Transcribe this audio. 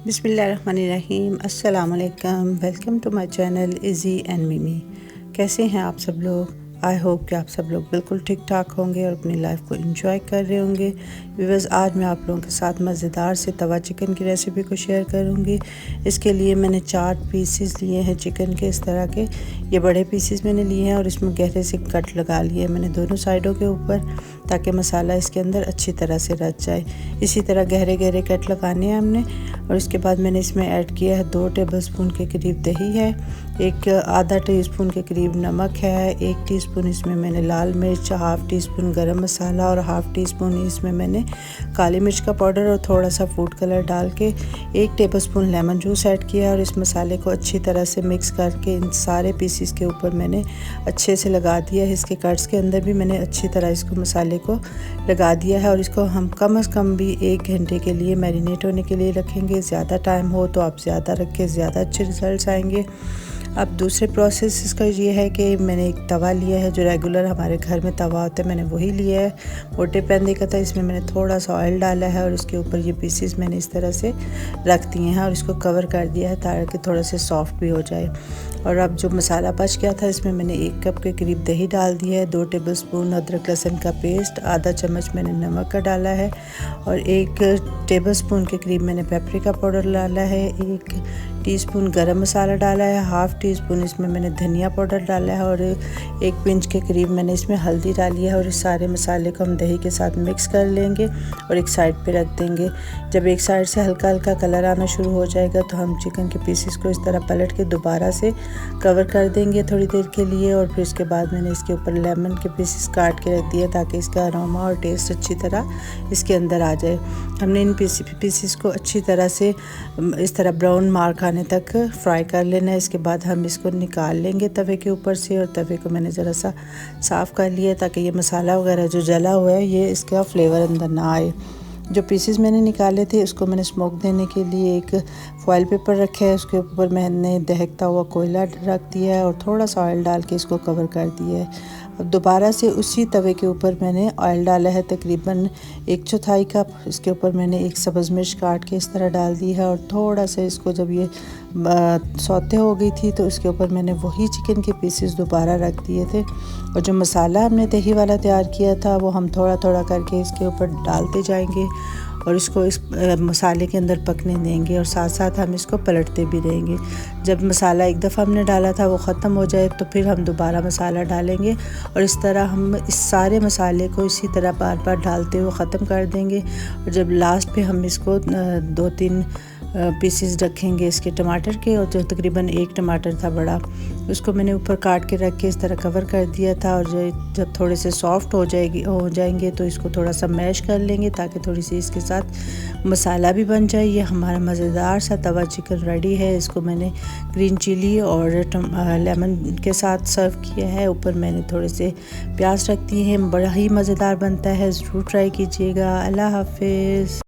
बिस्मिल्लाहिर्रहमानिर्रहीम। अस्सलाम वालेकुम। Welcome to my channel Izzy and Mimi. कैसे हैं आप सब लोग? आई होप कि आप सब लोग बिल्कुल ठीक ठाक होंगे और अपनी लाइफ को एंजॉय कर रहे होंगे। व्यूअर्स, आज मैं आप लोगों के साथ मज़ेदार से तवा चिकन की रेसिपी को शेयर करूंगी। इसके लिए मैंने 4 पीसेस लिए हैं चिकन के, इस तरह के। ये बड़े पीसेस मैंने लिए हैं और इसमें गहरे से कट लगा लिए मैंने दोनों साइडों के ऊपर, ताकि मसाला इसके अंदर अच्छी तरह से रच जाए। इसी तरह गहरे गहरे कट लगाने हैं हमने। और इसके बाद मैंने इसमें ऐड किया है 2 टेबलस्पून के करीब दही है, एक आधा टीस्पून के करीब नमक है, 1 टीस्पून इसमें मैंने लाल मिर्च, हाफ़ टी स्पून गरम मसाला और हाफ़ टी स्पून इसमें मैंने काली मिर्च का पाउडर और थोड़ा सा फूड कलर डाल के 1 टेबलस्पून लेमन जूस ऐड किया। और इस मसाले को अच्छी तरह से मिक्स करके इन सारे पीसेस के ऊपर मैंने अच्छे से लगा दिया है। इसके कट्स के अंदर भी मैंने अच्छी तरह इसको मसाले को लगा दिया है। और इसको हम कम से कम भी 1 घंटे के लिए मैरिनेट होने के लिए रखेंगे। ज़्यादा टाइम हो तो आप ज़्यादा रखें, ज़्यादा अच्छे रिज़ल्ट आएंगे। अब दूसरे प्रोसेस इसका ये है कि मैंने एक तवा लिया है, जो रेगुलर हमारे घर में तवा होता है, मैंने वही लिया है, मोटे पैंदे का था। इसमें मैंने थोड़ा सा ऑयल डाला है और इसके ऊपर ये पीसेस मैंने इस तरह से रख दिए हैं और इसको कवर कर दिया है ताकि थोड़ा से सॉफ्ट भी हो जाए। और अब जो मसाला बच गया था, इसमें मैंने 1 कप के करीब दही डाल दिया है, 2 टेबलस्पून अदरक लहसुन का पेस्ट, आधा चम्मच मैंने नमक का डाला है और 1 टेबलस्पून के करीब मैंने पेपरिका पाउडर डाला है, 1 टीस्पून गरम मसाला डाला है, हाफ़ टी स्पून इसमें मैंने धनिया पाउडर डाला है और 1 पिंच के करीब मैंने इसमें हल्दी डाली है। और इस सारे मसाले को हम दही के साथ मिक्स कर लेंगे और एक साइड पे रख देंगे। जब एक साइड से हल्का हल्का कलर आना शुरू हो जाएगा तो हम चिकन के पीसेस को इस तरह पलट के दोबारा से कवर कर देंगे थोड़ी देर के लिए। और फिर इसके बाद मैंने इसके ऊपर लेमन के पीसेस काट के रख दिए ताकि इसका अरोमा और टेस्ट अच्छी तरह इसके अंदर आ जाए। हमने इन पीसेस को अच्छी तरह से इस तरह ब्राउन मार्क आने तक फ्राई कर लेना है। इसके बाद हम इसको निकाल लेंगे तवे के ऊपर से। और तवे को मैंने ज़रा सा साफ़ कर लिया ताकि ये मसाला वगैरह जो जला हुआ है ये इसका फ्लेवर अंदर ना आए। जो पीसेस मैंने निकाले थे उसको मैंने स्मोक देने के लिए एक फॉइल पेपर रखा है, उसके ऊपर मैंने दहकता हुआ कोयला रख दिया है और थोड़ा सा ऑयल डाल के इसको कवर कर दिया है। अब दोबारा से उसी तवे के ऊपर मैंने ऑयल डाला है तकरीबन 1/4 कप। इसके ऊपर मैंने एक सब्ज़ मिर्च काट के इस तरह डाल दी है और थोड़ा सा इसको जब ये सौते हो गई थी तो इसके ऊपर मैंने वही चिकन के पीसेस दोबारा रख दिए थे। और जो मसाला हमने दही वाला तैयार किया था वो हम थोड़ा थोड़ा करके इसके ऊपर डालते जाएंगे और इसको इस मसाले के अंदर पकने देंगे और साथ साथ हम इसको पलटते भी रहेंगे। जब मसाला एक दफ़ा हमने डाला था वो ख़त्म हो जाए तो फिर हम दोबारा मसाला डालेंगे और इस तरह हम इस सारे मसाले को इसी तरह बार बार डालते हुए ख़त्म कर देंगे। और जब लास्ट पे हम इसको 2-3 पीसेस रखेंगे इसके टमाटर के, और जो तकरीबन 1 टमाटर था बड़ा, उसको मैंने ऊपर काट के रख के इस तरह कवर कर दिया था। और जब थोड़े से सॉफ्ट हो जाएंगे तो इसको थोड़ा सा मैश कर लेंगे ताकि थोड़ी सी इसके साथ मसाला भी बन जाए। ये हमारा मज़ेदार सा तवा चिकन रेडी है। इसको मैंने ग्रीन चिली और लेमन के साथ सर्व किया है। ऊपर मैंने थोड़े से प्याज रख दिए हैं। बड़ा ही मज़ेदार बनता है, ज़रूर ट्राई कीजिएगा। अल्लाह हाफिज़।